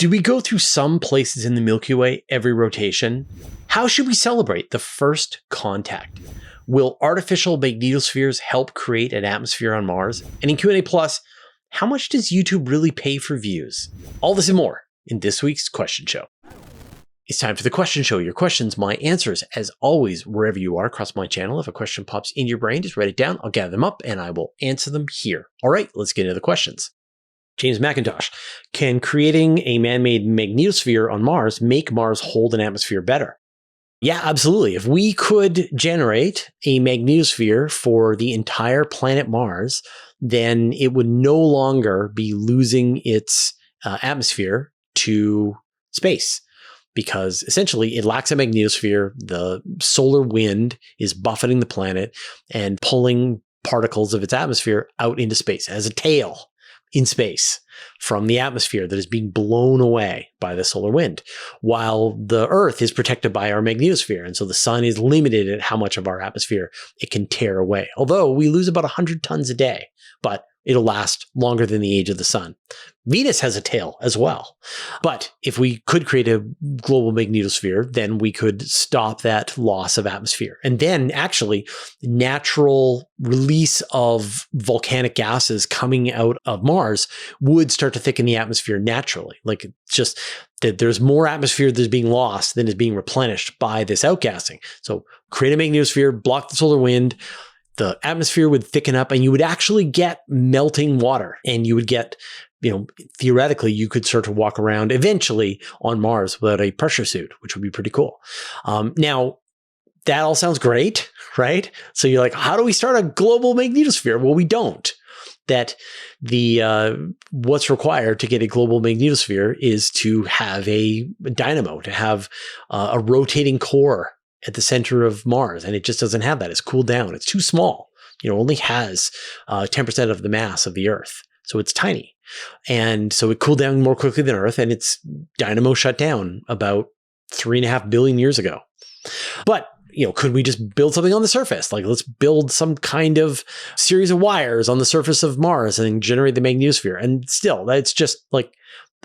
Do we go through some places in the Milky Way every rotation? How should we celebrate the first contact? Will artificial magnetospheres help create an atmosphere on Mars? And in Q&A Plus, how much does YouTube really pay for views? All this and more in this week's Question Show. It's time for the Question Show. Your questions, my answers. As always, wherever you are across my channel, if a question pops into your brain, just write it down. I'll gather them up and I will answer them here. All right, let's get into the questions. James McIntosh, can creating a man-made magnetosphere on Mars make Mars hold an atmosphere better? Yeah, absolutely. If we could generate a magnetosphere for the entire planet Mars, then it would no longer be losing its atmosphere to space, because essentially it lacks a magnetosphere. The solar wind is buffeting the planet and pulling particles of its atmosphere out into space. It has a tail in space from the atmosphere that is being blown away by the solar wind, while the Earth is protected by our magnetosphere. And so the sun is limited at how much of our atmosphere it can tear away. Although we lose about 100 tons a day, but it'll last longer than the age of the sun. Venus has a tail as well. But if we could create a global magnetosphere, then we could stop that loss of atmosphere. And then actually natural release of volcanic gases coming out of Mars would start to thicken the atmosphere naturally. Like it's just that there's more atmosphere that's being lost than is being replenished by this outgassing. So create a magnetosphere, block the solar wind, the atmosphere would thicken up and you would actually get melting water, and you would get, theoretically, you could start to walk around eventually on Mars without a pressure suit, which would be pretty cool. Now, that all sounds great, right? So you're like, how do we start a global magnetosphere? Well, we don't. That what's required to get a global magnetosphere is to have a dynamo, to have a rotating core at the center of Mars, and it just doesn't have that. It's cooled down. It's too small. Only has 10% of the mass of the Earth, so it's tiny, and so it cooled down more quickly than Earth, and its dynamo shut down about 3.5 billion years ago. But could we just build something on the surface? Like, let's build some kind of series of wires on the surface of Mars and generate the magnetosphere. And still, that's just like,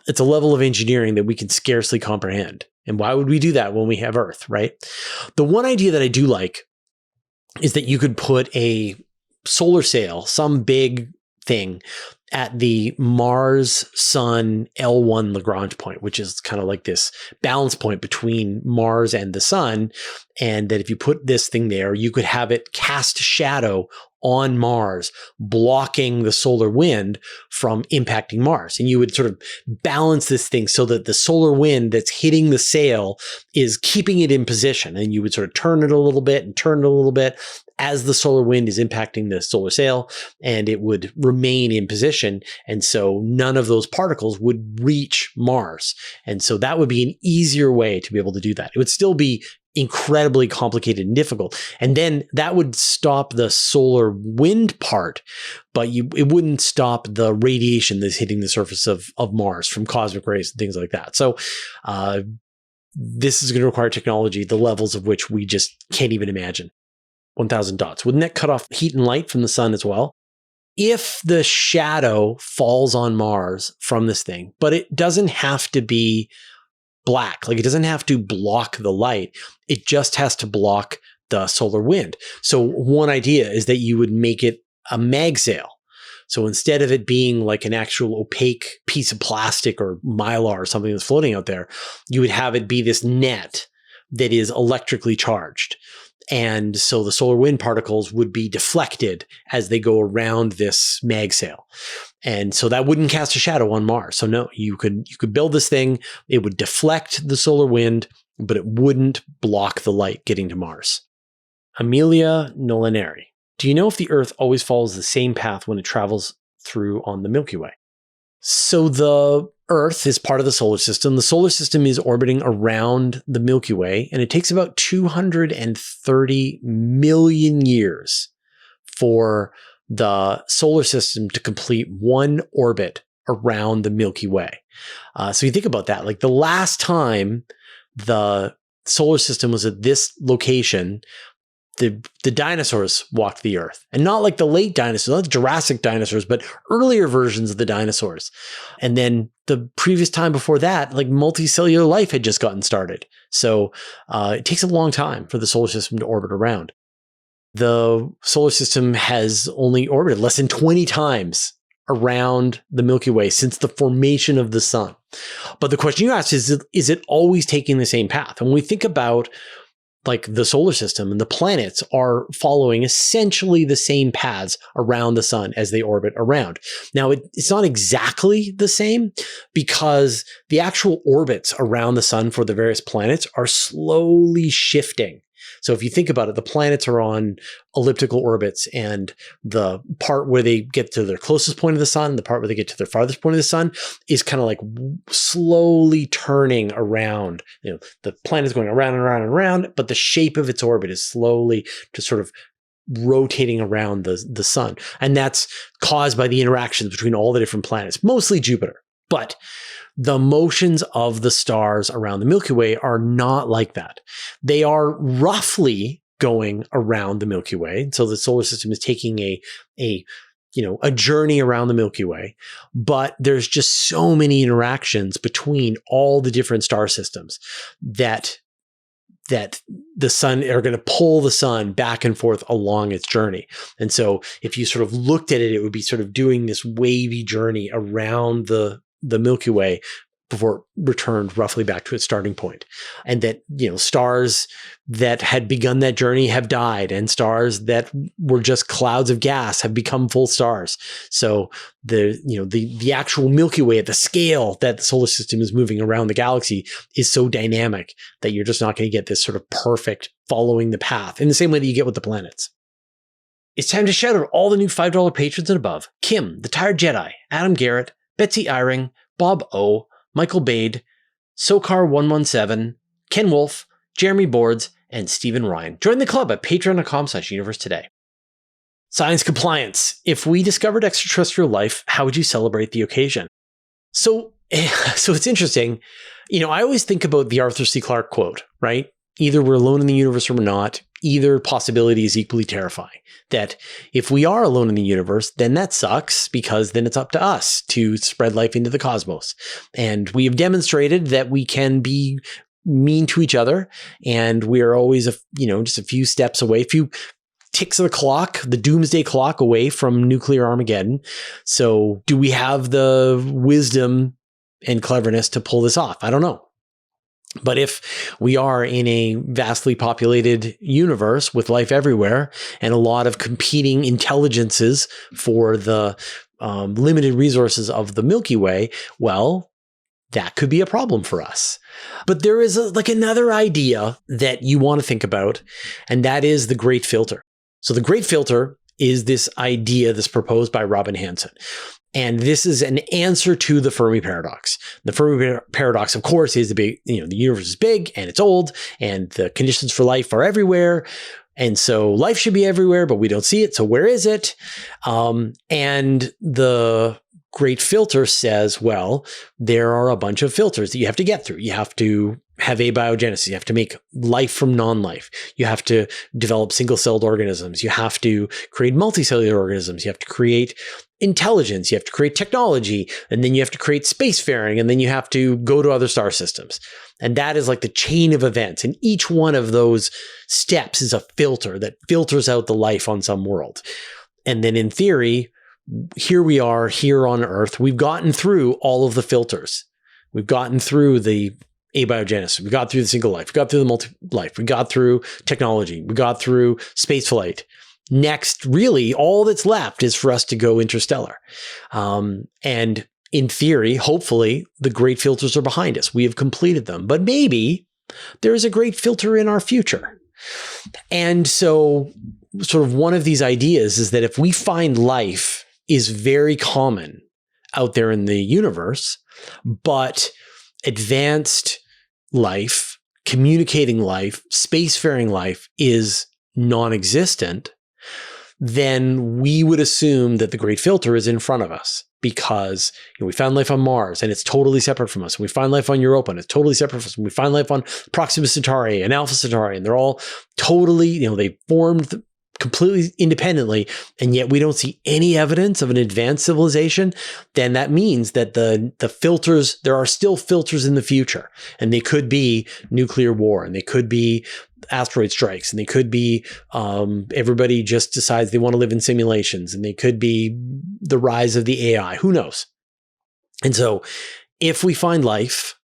it's a level of engineering that we can scarcely comprehend. And why would we do that when we have Earth, right? The one idea that I do like is that you could put a solar sail, some big thing, at the Mars-Sun L1 Lagrange point, which is kind of like this balance point between Mars and the sun. And that if you put this thing there, you could have it cast shadow on Mars, blocking the solar wind from impacting Mars. And you would sort of balance this thing so that the solar wind that's hitting the sail is keeping it in position. And you would sort of turn it a little bit and turn it a little bit as the solar wind is impacting the solar sail, and it would remain in position. And so none of those particles would reach Mars. And so that would be an easier way to be able to do that. It would still be incredibly complicated and difficult. And then that would stop the solar wind part, but it wouldn't stop the radiation that's hitting the surface of Mars from cosmic rays and things like that. So this is going to require technology, the levels of which we just can't even imagine. 1,000 dots. Wouldn't that cut off heat and light from the sun as well? If the shadow falls on Mars from this thing, but it doesn't have to be black, like it doesn't have to block the light, it just has to block the solar wind. So one idea is that you would make it a mag sail. So instead of it being like an actual opaque piece of plastic or mylar or something that's floating out there, you would have it be this net that is electrically charged. And so the solar wind particles would be deflected as they go around this mag sail. And so that wouldn't cast a shadow on Mars. So no, you could build this thing, it would deflect the solar wind, but it wouldn't block the light getting to Mars. Amelia Nolaneri, do you know if the Earth always follows the same path when it travels through on the Milky Way? So the Earth is part of the solar system. The solar system is orbiting around the Milky Way, and it takes about 230 million years for the solar system to complete one orbit around the Milky Way. So you think about that, like the last time the solar system was at this location the dinosaurs walked the earth, and not like the late dinosaurs, not the Jurassic dinosaurs, but earlier versions of the dinosaurs. And then the previous time before that, like multicellular life had just gotten started. So it takes a long time for the solar system to orbit around. The solar system has only orbited less than 20 times around the Milky Way since the formation of the sun. But the question you asked is it always taking the same path? And when we think about like the solar system and the planets are following essentially the same paths around the sun as they orbit around. Now, it's not exactly the same because the actual orbits around the sun for the various planets are slowly shifting. So if you think about it, the planets are on elliptical orbits, and the part where they get to their closest point of the sun, the part where they get to their farthest point of the sun is kind of like slowly turning around. You know, the planet is going around and around and around, but the shape of its orbit is slowly just sort of rotating around the sun. And that's caused by the interactions between all the different planets, mostly Jupiter. But the motions of the stars around the Milky Way are not like that. They are roughly going around the Milky Way. So the solar system is taking a journey around the Milky Way, but there's just so many interactions between all the different star systems that the sun are going to pull the sun back and forth along its journey. And so if you sort of looked at it, it would be sort of doing this wavy journey around the Milky Way before it returned roughly back to its starting point. And that, stars that had begun that journey have died, and stars that were just clouds of gas have become full stars. So the actual Milky Way at the scale that the solar system is moving around the galaxy is so dynamic that you're just not going to get this sort of perfect following the path in the same way that you get with the planets. It's time to shout out all the new $5 patrons and above: Kim, the Tired Jedi, Adam Garrett, Betsy Eyring, Bob O, Michael Bade, Sokar117, Ken Wolf, Jeremy Boards, and Stephen Ryan. Join the club at patreon.com/universetoday. Science compliance. If we discovered extraterrestrial life, how would you celebrate the occasion? So it's interesting. I always think about the Arthur C. Clarke quote, right? Either we're alone in the universe or we're not. Either possibility is equally terrifying. That if we are alone in the universe, then that sucks, because then it's up to us to spread life into the cosmos. And we have demonstrated that we can be mean to each other, and we are always just a few steps away, a few ticks of the clock, the doomsday clock, away from nuclear Armageddon. So do we have the wisdom and cleverness to pull this off? I don't know. But if we are in a vastly populated universe with life everywhere and a lot of competing intelligences for the limited resources of the Milky Way, well, that could be a problem for us. But there is another idea that you want to think about, and that is the Great Filter. So the Great Filter is this idea that's proposed by Robin Hanson. And this is an answer to the Fermi paradox. The Fermi paradox, of course, is the universe is big and it's old and the conditions for life are everywhere. And so life should be everywhere, but we don't see it. So where is it? And the Great Filter says, well, there are a bunch of filters that you have to get through. You have to have abiogenesis. You have to make life from non-life. You have to develop single-celled organisms. You have to create multicellular organisms. You have to create intelligence. You have to create technology. And then you have to create spacefaring. And then you have to go to other star systems. And that is like the chain of events. And each one of those steps is a filter that filters out the life on some world. And then in theory, here we are here on Earth. We've gotten through all of the filters. We've gotten through the abiogenesis. We got through the single life. We got through the multi-life. We got through technology. We got through spaceflight. Next, really, all that's left is for us to go interstellar. And in theory, hopefully, the great filters are behind us. We have completed them. But maybe there is a great filter in our future. And so sort of one of these ideas is that if we find life is very common out there in the universe, but advanced life, communicating life, spacefaring life is non-existent, then we would assume that the great filter is in front of us because we found life on Mars and it's totally separate from us. And we find life on Europa and it's totally separate from us. And we find life on Proxima Centauri and Alpha Centauri, and they're all totally, they formed completely independently, and yet we don't see any evidence of an advanced civilization. Then that means that the filters, there are still filters in the future, and they could be nuclear war, and they could be asteroid strikes, and they could be everybody just decides they want to live in simulations, and they could be the rise of the AI. Who knows? And so if we find life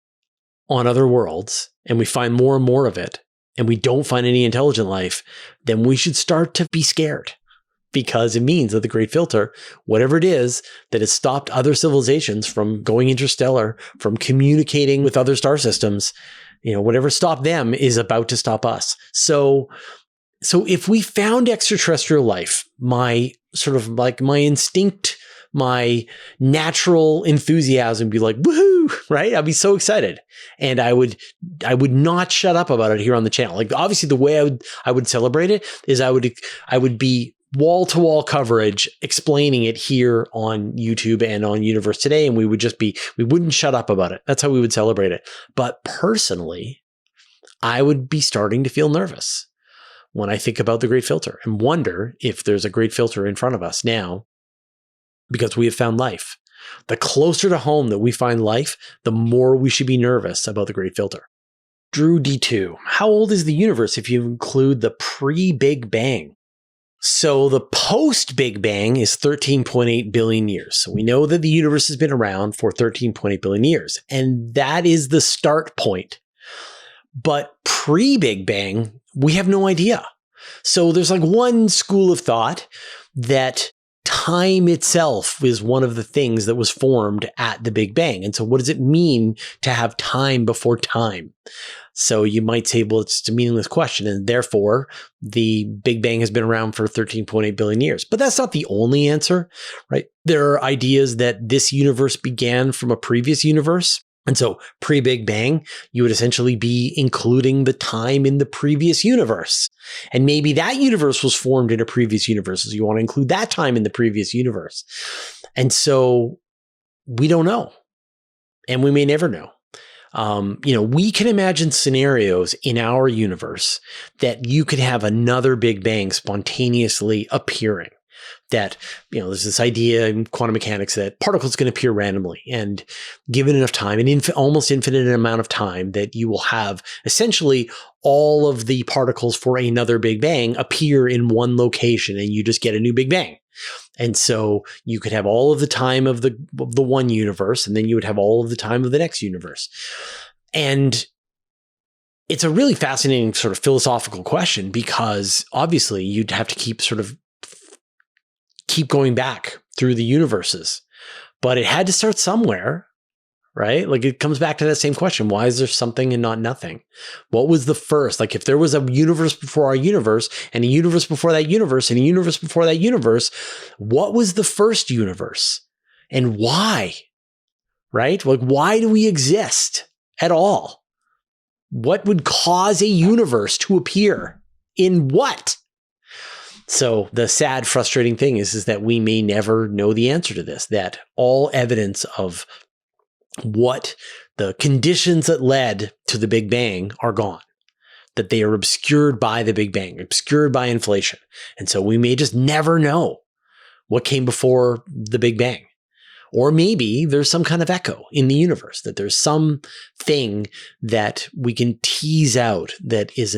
on other worlds and we find more and more of it, and we don't find any intelligent life, then we should start to be scared, because it means that the great filter, whatever it is that has stopped other civilizations from going interstellar, from communicating with other star systems, whatever stopped them is about to stop us. So if we found extraterrestrial life, my instinct, my natural enthusiasm would be like, woohoo, right? I'd be so excited. And I would not shut up about it here on the channel. Like, obviously the way I would celebrate it is I would be wall-to-wall coverage explaining it here on YouTube and on Universe Today. And we wouldn't shut up about it. That's how we would celebrate it. But personally, I would be starting to feel nervous when I think about the great filter and wonder if there's a great filter in front of us now, because we have found life. The closer to home that we find life, the more we should be nervous about the great filter. Drew D2, how old is the universe if you include the pre-Big Bang? So the post-Big Bang is 13.8 billion years. So we know that the universe has been around for 13.8 billion years, and that is the start point. But pre-Big Bang, we have no idea. So there's like one school of thought that time itself is one of the things that was formed at the Big Bang. And so what does it mean to have time before time? So you might say, well, it's a meaningless question, and therefore the Big Bang has been around for 13.8 billion years. But that's not the only answer, right? There are ideas that this universe began from a previous universe. And so pre-Big Bang, you would essentially be including the time in the previous universe. And maybe that universe was formed in a previous universe, so you want to include that time in the previous universe. And so we don't know. And we may never know. We can imagine scenarios in our universe that you could have another Big Bang spontaneously appearing. That, there's this idea in quantum mechanics that particles can appear randomly, and given enough time, an almost infinite amount of time, that you will have essentially all of the particles for another Big Bang appear in one location, and you just get a new Big Bang. And so you could have all of the time of the one universe, and then you would have all of the time of the next universe. And it's a really fascinating sort of philosophical question, because obviously you'd have to keep going back through the universes, but it had to start somewhere, right? Like, it comes back to that same question. Why is there something and not nothing? What was the first? Like, if there was a universe before our universe, and a universe before that universe, and a universe before that universe, what was the first universe and why, right? Like, why do we exist at all? What would cause a universe to appear in what? So the sad, frustrating thing is that we may never know the answer to this, that all evidence of what the conditions that led to the Big Bang are gone, that they are obscured by the Big Bang, obscured by inflation. And so we may just never know what came before the Big Bang. Or maybe there's some kind of echo in the universe, that there's some thing that we can tease out that is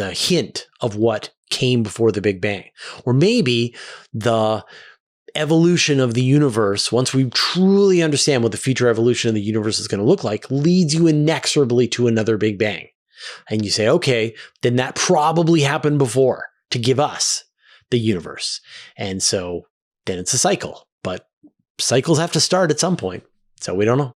a hint of what came before the Big Bang. Or maybe the evolution of the universe, once we truly understand what the future evolution of the universe is going to look like, leads you inexorably to another Big Bang. And you say, okay, then that probably happened before to give us the universe. And so then it's a cycle. But cycles have to start at some point. So we don't know.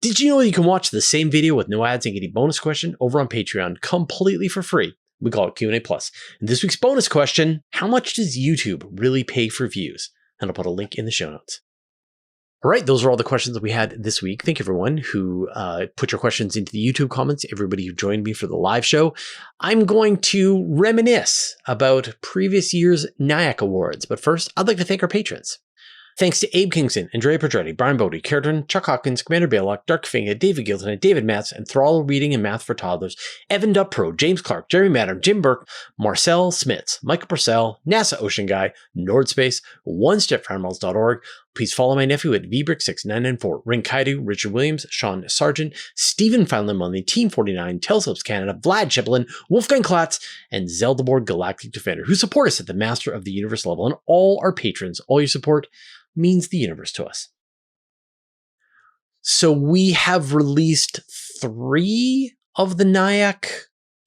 Did you know you can watch the same video with no ads and get a bonus question over on Patreon completely for free? We call it Q&A Plus. And this week's bonus question, how much does YouTube really pay for views? And I'll put a link in the show notes. All right, those are all the questions that we had this week. Thank you, everyone who put your questions into the YouTube comments, everybody who joined me for the live show. I'm going to reminisce about previous year's NIAC Awards, but first, I'd like to thank our patrons. Thanks to Abe Kingston, Andrea Pedretti, Brian Bodie, Kieran, Chuck Hawkins, Commander Baylock, Dark Finga, David Gilton, David Matz, Enthrall Reading and Math for Toddlers, Evan Pro, James Clark, Jeremy Madam, Jim Burke, Marcel Smits, Michael Purcell, NASA Ocean Guy, Nordspace, OneStepFarmers.org. Please follow my nephew at vbrick6994, Ring Kaidu, Richard Williams, Sean Sargent, Stephen Feinland on the Team 49, Telescopes Canada, Vlad Chiplin, Wolfgang Klatz, and Zeldaborg Galactic Defender, who support us at the Master of the Universe level, and all our patrons. All your support means the universe to us. So we have released 3 of the NIAC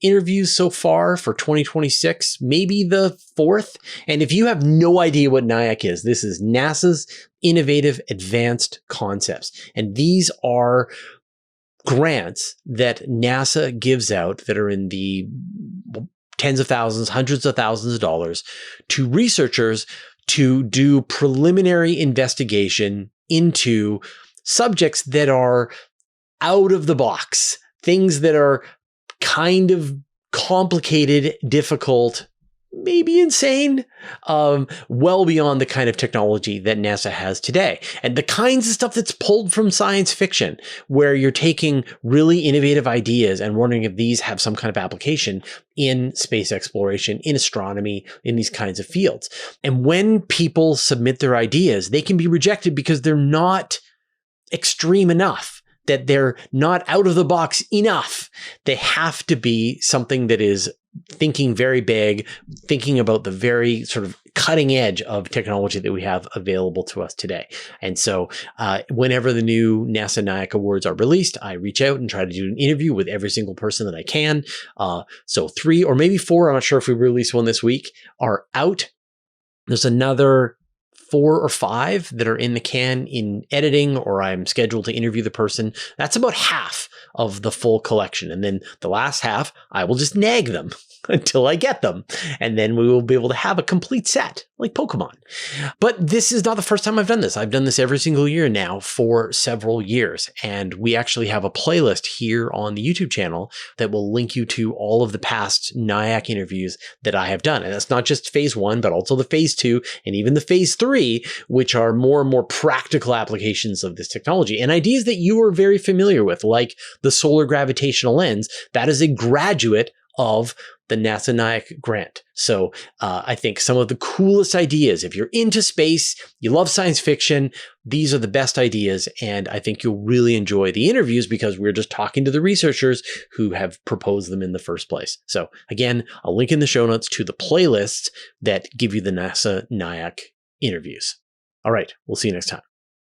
interviews so far for 2026, maybe the 4th. And if you have no idea what NIAC is, this is NASA's Innovative Advanced Concepts. And these are grants that NASA gives out that are in the tens of thousands, hundreds of thousands of dollars to researchers to do preliminary investigation into subjects that are out of the box, things that are kind of complicated, difficult, maybe insane, well beyond the kind of technology that NASA has today. And the kinds of stuff that's pulled from science fiction, where you're taking really innovative ideas and wondering if these have some kind of application in space exploration, in astronomy, in these kinds of fields. And when people submit their ideas, they can be rejected because they're not extreme enough, that they're not out of the box enough. They have to be something that is thinking very big, thinking about the very sort of cutting edge of technology that we have available to us today. And so whenever the new NASA NIAC Awards are released, I reach out and try to do an interview with every single person that I can. So 3 or maybe 4, I'm not sure if we release one this week, are out. There's another 4 or 5 that are in the can in editing, or I'm scheduled to interview the person. That's about half of the full collection. And then the last half, I will just nag them until I get them. And then we will be able to have a complete set, like Pokemon. But this is not the first time I've done this. I've done this every single year now for several years. And we actually have a playlist here on the YouTube channel that will link you to all of the past NIAC interviews that I have done. And that's not just phase 1, but also the phase 2 and even the phase 3, which are more and more practical applications of this technology and ideas that you are very familiar with, like the solar gravitational lens. That is a graduate of the NASA NIAC grant. So I think some of the coolest ideas, if you're into space, you love science fiction, these are the best ideas. And I think you'll really enjoy the interviews because we're just talking to the researchers who have proposed them in the first place. So again, I'll link in the show notes to the playlists that give you the NASA NIAC interviews. All right, we'll see you next time.